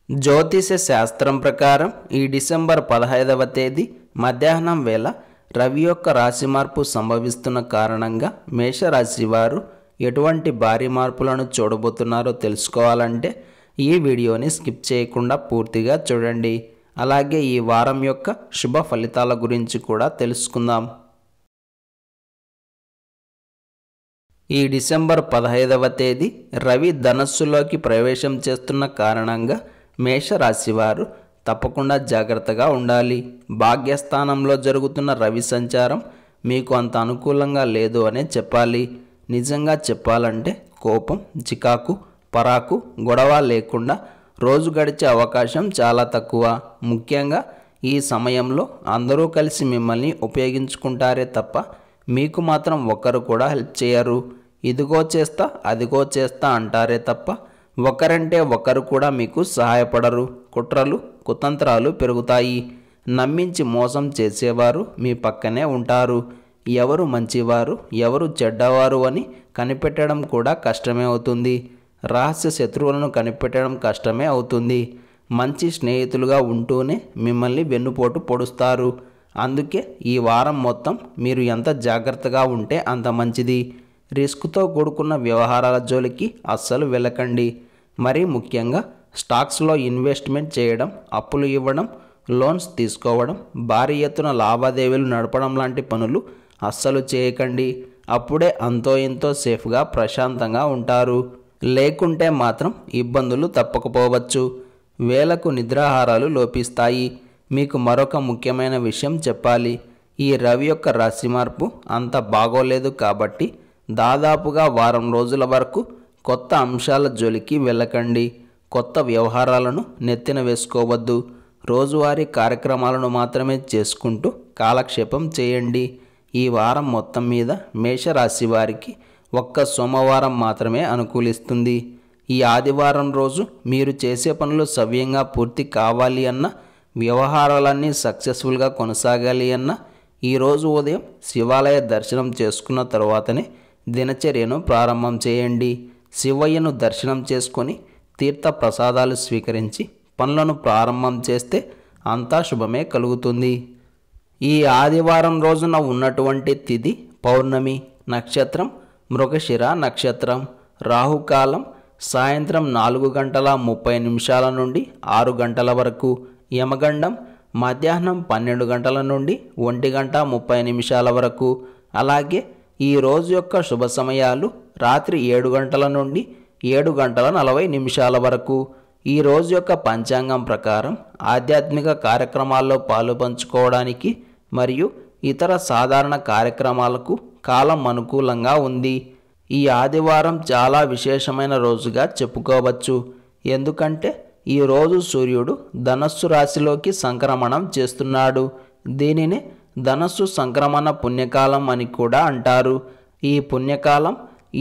జ్యోతిష శాస్త్రం ప్రకారం ఈ డిసెంబర్ 15వ తేదీ మధ్యాహ్నం వేళ రవి యొక్క రాశి మార్పు సంభవిస్తున్న కారణంగా మేషరాశి వారు ఎటువంటి భారీ మార్పులను చూడబోతున్నారో తెలుసుకోవాలంటే ఈ వీడియోని స్కిప్ చేయకుండా పూర్తిగా చూడండి. అలాగే ఈ వారం యొక్క శుభ ఫలితాల గురించి కూడా తెలుసుకుందాం. ఈ డిసెంబర్ 15వ తేదీ రవి ధనస్సులోకి ప్రవేశం చేస్తున్న కారణంగా మేషరాశి వారు తప్పకుండా జాగ్రత్తగా ఉండాలి. భాగ్యస్థానంలో జరుగుతున్న రవి సంచారం మీకు అంత అనుకూలంగా లేదు అనే చెప్పాలి. నిజంగా చెప్పాలంటే కోపం, చికాకు, పరాకు, గొడవ లేకుండా రోజు గడిచే అవకాశం చాలా తక్కువ. ముఖ్యంగా ఈ సమయంలో అందరూ కలిసి మిమ్మల్ని ఉపయోగించుకుంటారే తప్ప మీకు మాత్రం ఒక్కరు కూడా హెల్ప్ చేయరు. ఇదిగో చేస్తా అదిగో చేస్తా అంటారే తప్ప ఒకరంటే ఒకరు కూడా మీకు సహాయపడరు. కుట్రలు, కుతంత్రాలు పెరుగుతాయి. నమ్మించి మోసం చేసేవారు మీ పక్కనే ఉంటారు. ఎవరు మంచివారు, ఎవరు చెడ్డవారు అని కనిపెట్టడం కూడా కష్టమే అవుతుంది. రహస్య శత్రువులను కనిపెట్టడం కష్టమే అవుతుంది. మంచి స్నేహితులుగా ఉంటూనే మిమ్మల్ని వెన్నుపోటు పొడుస్తారు. అందుకే ఈ వారం మొత్తం మీరు ఎంత జాగ్రత్తగా ఉంటే అంత మంచిది. రిస్క్తో కూడుకున్న వ్యవహారాల జోలికి అస్సలు వెళ్ళకండి. మరీ ముఖ్యంగా స్టాక్స్లో ఇన్వెస్ట్మెంట్ చేయడం, అప్పులు ఇవ్వడం, లోన్స్ తీసుకోవడం, భారీ ఎత్తున లావాదేవీలు నడపడం లాంటి పనులు అస్సలు చేయకండి. అప్పుడే అంతో ఇంతో సేఫ్గా ప్రశాంతంగా ఉంటారు. లేకుంటే మాత్రం ఇబ్బందులు తప్పకపోవచ్చు. వేలకు నిద్రాహారాలు లోపిస్తాయి. మీకు మరొక ముఖ్యమైన విషయం చెప్పాలి. ఈ రవి యొక్క రాశి మార్పు అంత బాగోలేదు కాబట్టి దాదాపుగా వారం రోజుల వరకు కొత్త అంశాల జోలికి వెళ్ళకండి. కొత్త వ్యవహారాలను నెత్తిన వేసుకోవద్దు. రోజువారీ కార్యక్రమాలను మాత్రమే చేసుకుంటూ కాలక్షేపం చేయండి. ఈ వారం మొత్తం మీద మేషరాశి వారికి ఒక్క సోమవారం మాత్రమే అనుకూలిస్తుంది. ఈ ఆదివారం రోజు మీరు చేసే పనులు సవ్యంగా పూర్తి కావాలి అన్న, వ్యవహారాలన్నీ సక్సెస్ఫుల్గా కొనసాగాలి అన్న ఈరోజు ఉదయం శివాలయ దర్శనం చేసుకున్న తర్వాతనే దినచర్యను ప్రారంభం చేయండి. శివయ్యను దర్శనం చేసుకొని తీర్థ ప్రసాదాలు స్వీకరించి పనులను ప్రారంభం చేస్తే అంతా శుభమే కలుగుతుంది. ఈ ఆదివారం రోజున ఉన్నటువంటి తిథి పౌర్ణమి, నక్షత్రం మృగశిర నక్షత్రం, రాహుకాలం సాయంత్రం 4:30 నుండి 6 వరకు, యమగండం మధ్యాహ్నం 12 గంటల నుండి 1:30 వరకు. అలాగే ఈ రోజు యొక్క శుభ సమయాలు రాత్రి 7 గంటల నుండి 7:40 వరకు. ఈ రోజు యొక్క పంచాంగం ప్రకారం ఆధ్యాత్మిక కార్యక్రమాల్లో పాలు పంచుకోవడానికి మరియు ఇతర సాధారణ కార్యక్రమాలకు కాలం అనుకూలంగా ఉంది. ఈ ఆదివారం చాలా విశేషమైన రోజుగా చెప్పుకోవచ్చు. ఎందుకంటే ఈ రోజు సూర్యుడు ధనస్సు రాశిలోకి సంక్రమణం చేస్తున్నాడు. దీనిని ధనస్సు సంక్రమణ పుణ్యకాలం అని కూడా అంటారు. ఈ పుణ్యకాలం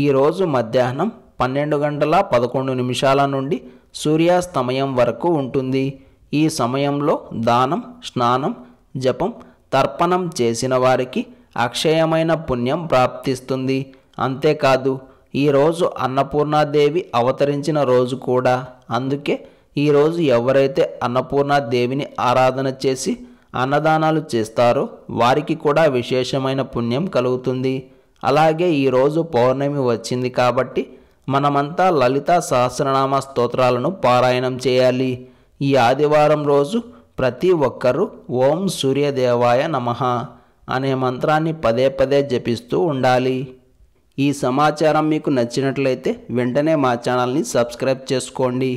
ఈరోజు మధ్యాహ్నం 12:11 నుండి సూర్యాస్తమయం వరకు ఉంటుంది. ఈ సమయంలో దానం, స్నానం, జపం, తర్పణం చేసిన వారికి అక్షయమైన పుణ్యం ప్రాప్తిస్తుంది. అంతేకాదు ఈరోజు అన్నపూర్ణాదేవి అవతరించిన రోజు కూడా. అందుకే ఈరోజు ఎవరైతే అన్నపూర్ణాదేవిని ఆరాధన చేసి అన్నదానాలు చేస్తారో వారికి కూడా విశేషమైన పుణ్యం కలుగుతుంది. అలాగే ఈరోజు పౌర్ణమి వచ్చింది కాబట్టి మనమంతా లలితా సహస్రనామ స్తోత్రాలను పారాయణం చేయాలి. ఈ ఆదివారం రోజు ప్రతి ఒక్కరూ ఓం సూర్యదేవాయ నమః అనే మంత్రాన్ని పదే పదే జపిస్తూ ఉండాలి. ఈ సమాచారం మీకు నచ్చినట్లయితే వెంటనే మా ఛానల్ని సబ్స్క్రైబ్ చేసుకోండి.